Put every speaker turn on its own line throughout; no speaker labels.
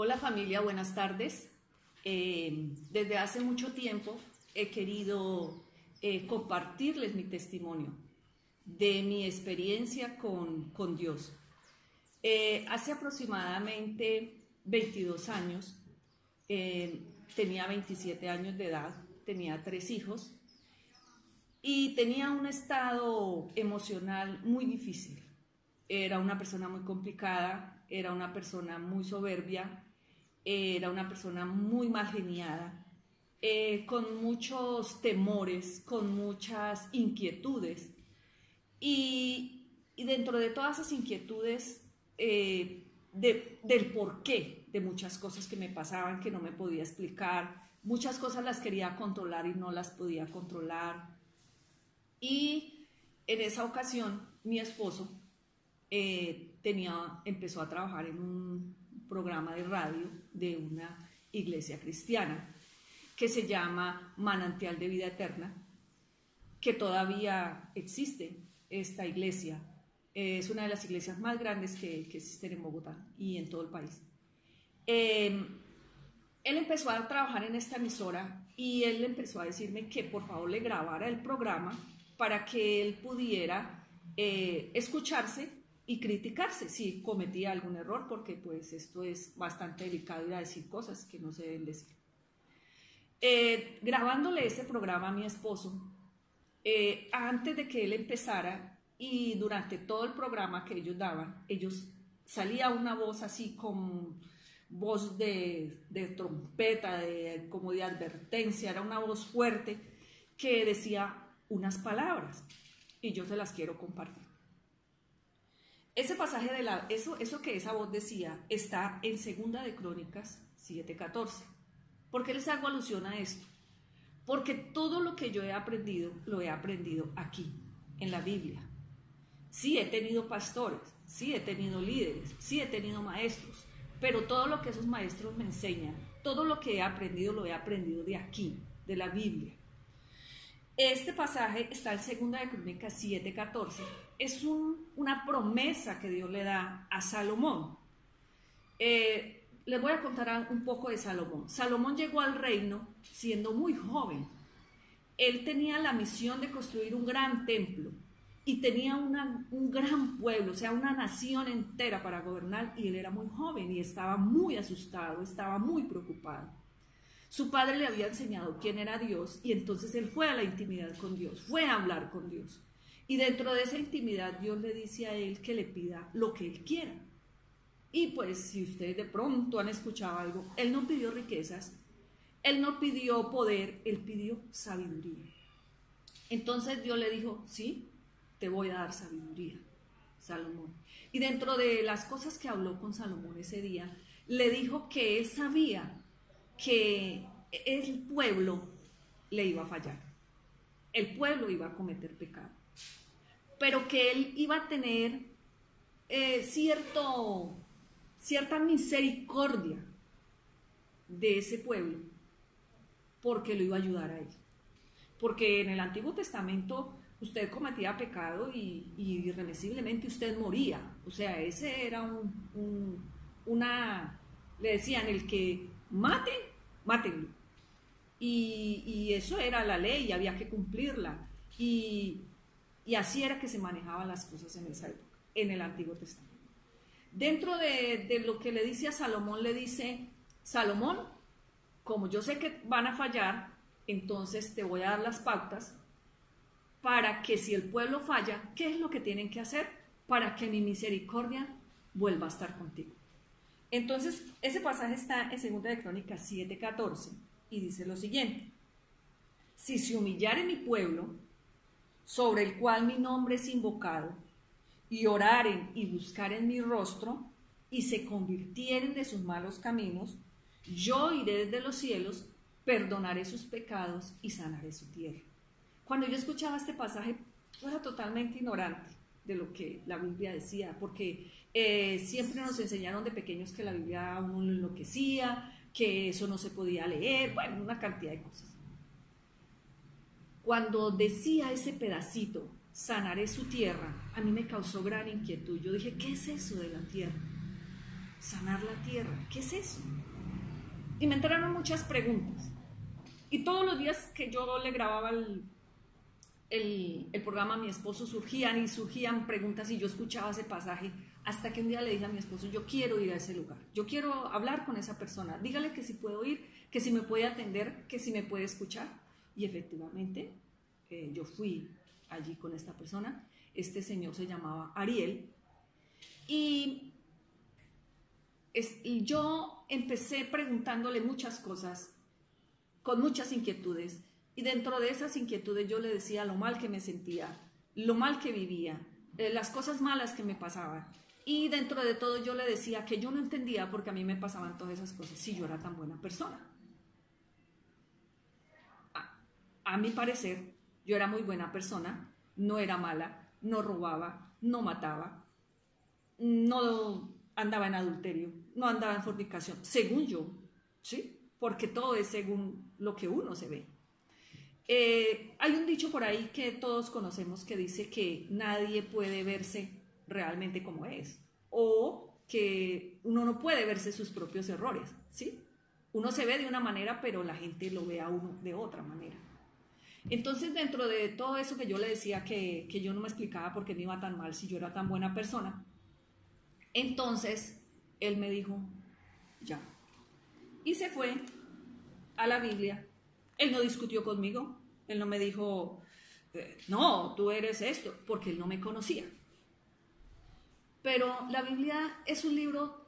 Hola familia, buenas tardes. Desde hace mucho tiempo he querido compartirles mi testimonio de mi experiencia con Dios. Hace aproximadamente 22 años, tenía 27 años de edad, tenía 3 hijos y tenía un estado emocional muy difícil. Era una persona muy complicada, era una persona muy soberbia, era una persona muy mal geniada, con muchos temores, con muchas inquietudes. Y dentro de todas esas inquietudes, del porqué de muchas cosas que me pasaban, que no me podía explicar, muchas cosas las quería controlar y no las podía controlar. Y en esa ocasión, mi esposo empezó a trabajar en un programa de radio de una iglesia cristiana que se llama Manantial de Vida Eterna, que todavía existe esta iglesia. Es una de las iglesias más grandes que existen en Bogotá y en todo el país. Él empezó a trabajar en esta emisora y él empezó a decirme que por favor le grabara el programa para que él pudiera escucharse y criticarse si cometía algún error, porque pues esto es bastante delicado ir a decir cosas que no se deben decir. Grabándole este programa a mi esposo, antes de que él empezara y durante todo el programa que ellos daban, salía una voz así con voz de trompeta, como de advertencia, era una voz fuerte que decía unas palabras y yo se las quiero compartir. Ese pasaje eso que esa voz decía está en 2 de Crónicas 7:14. ¿Por qué les hago alusión a esto? Porque todo lo que yo he aprendido, lo he aprendido aquí, en la Biblia. Sí he tenido pastores, sí he tenido líderes, sí he tenido maestros, pero todo lo que esos maestros me enseñan, todo lo que he aprendido, lo he aprendido de aquí, de la Biblia. Este pasaje está en 2 de Crónicas 7:14. Es una promesa que Dios le da a Salomón. Les voy a contar un poco de Salomón. Salomón llegó al reino siendo muy joven. Él tenía la misión de construir un gran templo y tenía un gran pueblo, o sea, una nación entera para gobernar, y él era muy joven y estaba muy asustado, estaba muy preocupado. Su padre le había enseñado quién era Dios y entonces él fue a la intimidad con Dios, fue a hablar con Dios. Y dentro de esa intimidad Dios le dice a él que le pida lo que él quiera. Y pues si ustedes de pronto han escuchado algo, él no pidió riquezas, él no pidió poder, él pidió sabiduría. Entonces Dios le dijo, sí, te voy a dar sabiduría, Salomón. Y dentro de las cosas que habló con Salomón ese día, le dijo que él sabía que el pueblo le iba a fallar, el pueblo iba a cometer pecado, pero que él iba a tener cierta misericordia de ese pueblo, porque lo iba a ayudar a él. Porque en el Antiguo Testamento usted cometía pecado y irremisiblemente usted moría. O sea, ese era le decían, el que mátenlo. Y eso era la ley y había que cumplirla. Y así era que se manejaban las cosas en esa época, en el Antiguo Testamento. Dentro de lo que le dice a Salomón, le dice, Salomón, como yo sé que van a fallar, entonces te voy a dar las pautas para que si el pueblo falla, ¿qué es lo que tienen que hacer para que mi misericordia vuelva a estar contigo? Entonces, ese pasaje está en 2 de Crónicas 7:14 y dice lo siguiente: si se humillare mi pueblo, sobre el cual mi nombre es invocado, y oraren y buscaren mi rostro, y se convirtieren de sus malos caminos, yo iré desde los cielos, perdonaré sus pecados y sanaré su tierra. Cuando yo escuchaba este pasaje, yo era totalmente ignorante de lo que la Biblia decía, porque siempre nos enseñaron de pequeños que la Biblia a uno lo enloquecía, que eso no se podía leer, bueno, una cantidad de cosas. Cuando decía ese pedacito, sanaré su tierra, a mí me causó gran inquietud. Yo dije, ¿qué es eso de la tierra? sanar la tierra, ¿qué es eso? Y me entraron muchas preguntas. Y todos los días que yo le grababa el programa a mi esposo surgían preguntas y yo escuchaba ese pasaje hasta que un día le dije a mi esposo, yo quiero ir a ese lugar, yo quiero hablar con esa persona, dígale que si puedo ir, que si me puede atender, que si me puede escuchar. Y efectivamente yo fui allí con esta persona. Este señor se llamaba Ariel y yo empecé preguntándole muchas cosas con muchas inquietudes, y dentro de esas inquietudes yo le decía lo mal que me sentía, lo mal que vivía, las cosas malas que me pasaban, y dentro de todo yo le decía que yo no entendía por qué a mí me pasaban todas esas cosas si yo era tan buena persona. A mi parecer, yo era muy buena persona, no era mala, no robaba, no mataba, no andaba en adulterio, no andaba en fornicación, según yo, ¿sí? Porque todo es según lo que uno se ve. Hay un dicho por ahí que todos conocemos que dice que nadie puede verse realmente como es, o que uno no puede verse sus propios errores, ¿sí? Uno se ve de una manera, pero la gente lo ve a uno de otra manera. Entonces, dentro de todo eso que yo le decía que yo no me explicaba por qué me iba tan mal si yo era tan buena persona, entonces él me dijo, ya. Y se fue a la Biblia. Él no discutió conmigo, él no me dijo, no, tú eres esto, porque él no me conocía. Pero la Biblia es un libro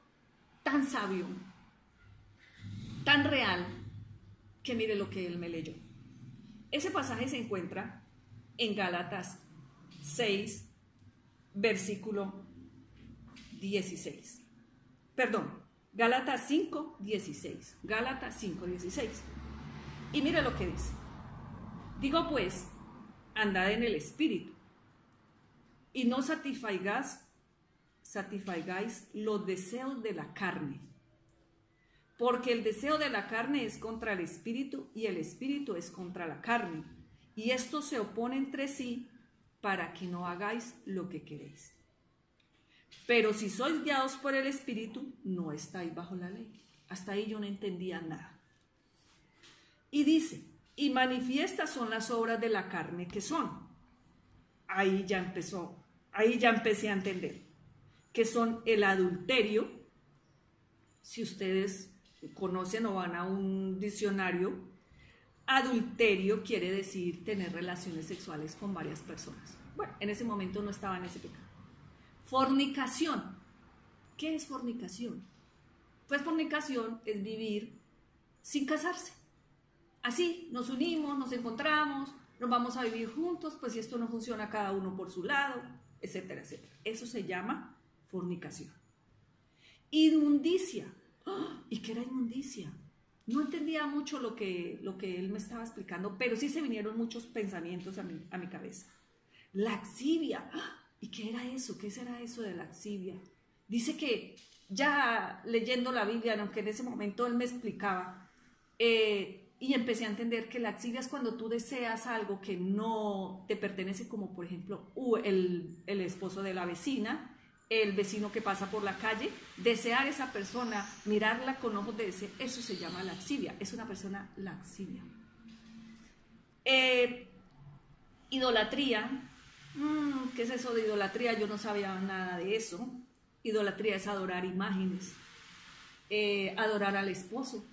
tan sabio, tan real, que mire lo que él me leyó. Ese pasaje se encuentra en Gálatas 6, versículo 16. Perdón, Gálatas 5, 16. Gálatas 5, 16. Y mire lo que dice. Digo pues, andad en el Espíritu, y no satisfagáis los deseos de la carne. Porque el deseo de la carne es contra el Espíritu, y el Espíritu es contra la carne. Y estos se oponen entre sí para que no hagáis lo que queréis. Pero si sois guiados por el Espíritu, no estáis bajo la ley. Hasta ahí yo no entendía nada. Y dice, y manifiestas son las obras de la carne, que son. Ahí ya empecé a entender. Que son el adulterio. Si ustedes conocen o van a un diccionario, adulterio quiere decir tener relaciones sexuales con varias personas. Bueno, en ese momento no estaba en ese pecado. Fornicación. ¿Qué es fornicación? Pues fornicación es vivir sin casarse. Así, nos unimos, nos encontramos, nos vamos a vivir juntos, pues si esto no funciona, cada uno por su lado, etcétera, etcétera. Eso se llama fornicación. Inmundicia. ¿Y qué era inmundicia? No entendía mucho lo que él me estaba explicando, pero sí se vinieron muchos pensamientos a mi cabeza. Laxivia. ¿Y qué era eso? ¿Qué será eso de laxivia? Dice que ya leyendo la Biblia, aunque en ese momento él me explicaba, y empecé a entender que laxivia es cuando tú deseas algo que no te pertenece, como por ejemplo el esposo de la vecina, el vecino que pasa por la calle, desear a esa persona, mirarla con ojos de deseo, eso se llama laxivia, es una persona laxivia. Idolatría. ¿Qué es eso de idolatría? Yo no sabía nada de eso. Idolatría es adorar imágenes, adorar al esposo,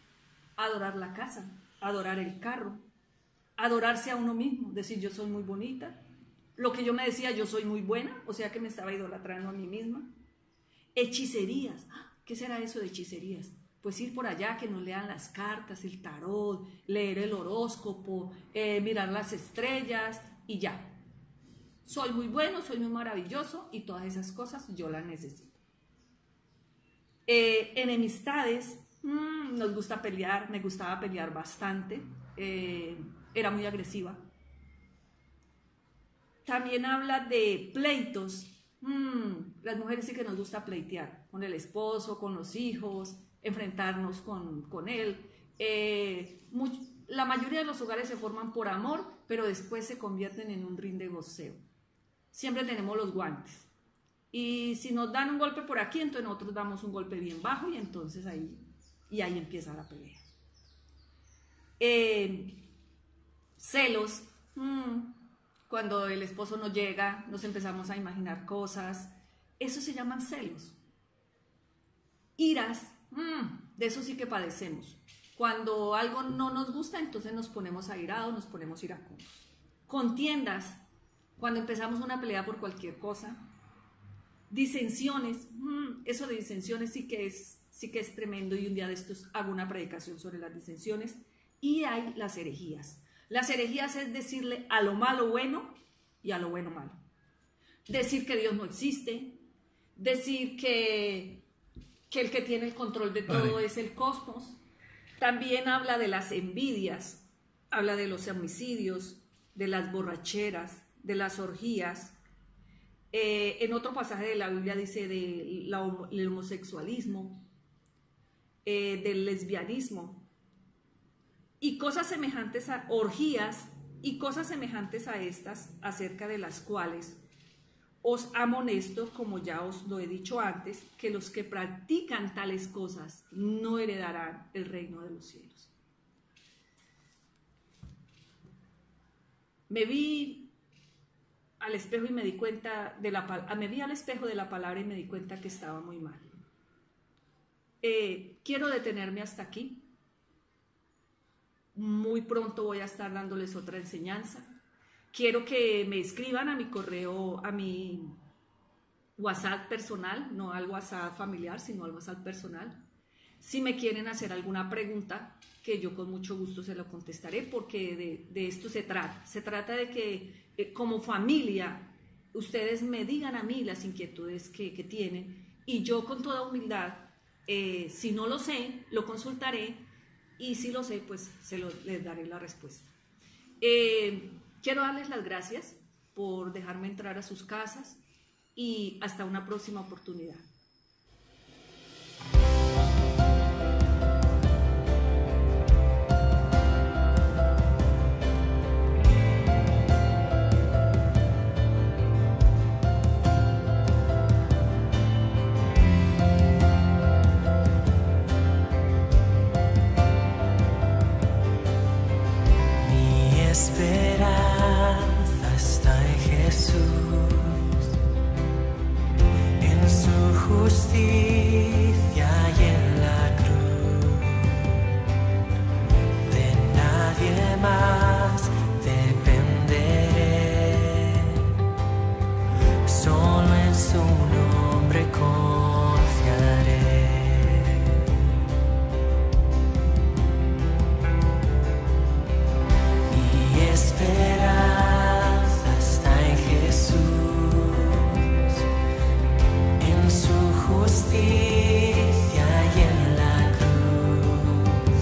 adorar la casa, adorar el carro, adorarse a uno mismo, decir yo soy muy bonita, lo que yo me decía yo soy muy buena, o sea que me estaba idolatrando a mí misma. Hechicerías. ¿Qué será eso de hechicerías? Pues ir por allá, que nos lean las cartas, el tarot, leer el horóscopo, mirar las estrellas y ya. Soy muy bueno, soy muy maravilloso y todas esas cosas yo las necesito. Enemistades. Nos gusta pelear, me gustaba pelear bastante, era muy agresiva. También habla de pleitos. Las mujeres sí que nos gusta pleitear con el esposo, con los hijos, enfrentarnos con él. La mayoría de los hogares se forman por amor, pero después se convierten en un ring de boxeo. Siempre tenemos los guantes. Y si nos dan un golpe por aquí, entonces nosotros damos un golpe bien bajo y entonces ahí empieza la pelea. Celos. Cuando el esposo no llega, nos empezamos a imaginar cosas. Eso se llaman celos. Iras. De eso sí que padecemos. Cuando algo no nos gusta, entonces nos ponemos airados, nos ponemos iracundos. Contiendas. Cuando empezamos una pelea por cualquier cosa. Disensiones. Eso de disensiones sí que es tremendo, y un día de estos hago una predicación sobre las disensiones. Y hay las herejías. Las herejías es decirle a lo malo bueno y a lo bueno malo. Decir que Dios no existe, decir que el que tiene el control de todo es el cosmos. También habla de las envidias, habla de los homicidios, de las borracheras, de las orgías. En otro pasaje de la Biblia dice del homosexualismo, del lesbianismo. Y cosas semejantes a orgías y cosas semejantes a estas, acerca de las cuales os amonesto, como ya os lo he dicho antes, que los que practican tales cosas no heredarán el reino de los cielos. Me vi al espejo y me di cuenta de al espejo de la palabra y me di cuenta que estaba muy mal. Quiero detenerme hasta aquí. Muy pronto voy a estar dándoles otra enseñanza. Quiero que me escriban a mi correo, a mi WhatsApp personal, no al WhatsApp familiar, sino al WhatsApp personal. Si me quieren hacer alguna pregunta, que yo con mucho gusto se lo contestaré, porque de esto se trata. Se trata de que como familia ustedes me digan a mí las inquietudes que tienen, y yo con toda humildad, si no lo sé, lo consultaré. Y si lo sé, pues les daré la respuesta. Quiero darles las gracias por dejarme entrar a sus casas y hasta una próxima oportunidad.
Esperanza está en Jesús, en su justicia y en la cruz. De nadie más dependeré, solo en su nombre confiaré. Esperanza está en Jesús, en su justicia y en la cruz.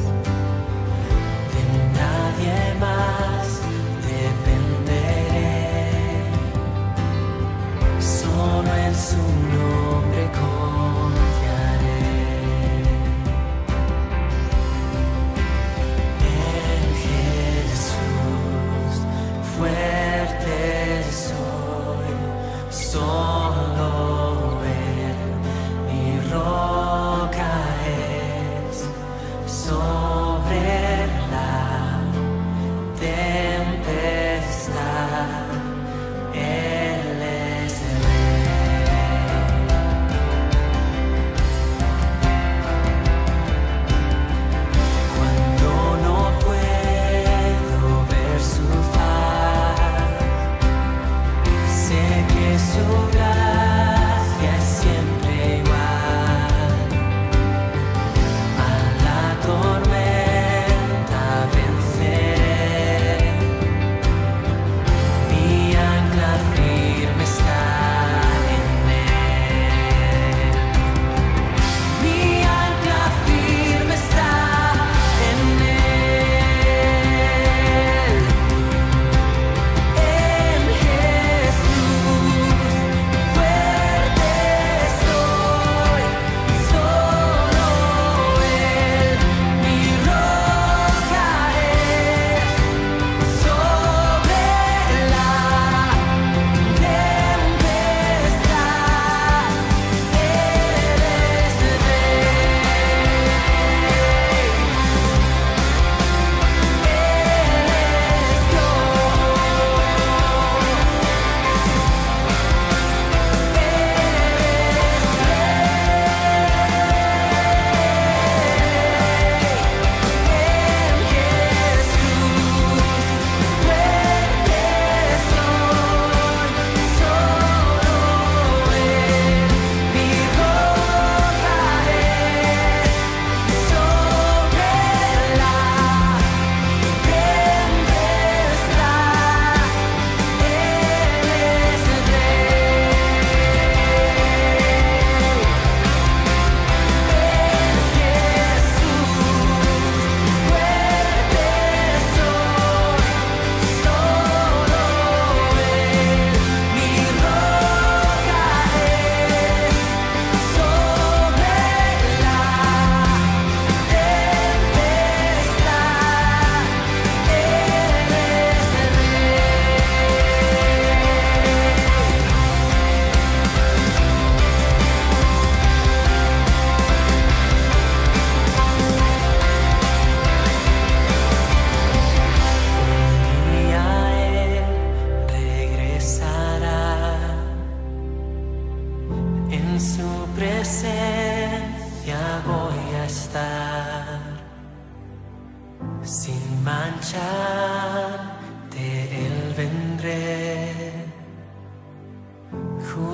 De nadie más dependeré, solo en su nombre confiaré. En Jesús fuerte soy, solo Él mi roca es. Sobre la tempestad Él es Rey.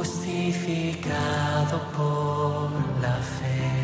justificado por la fe.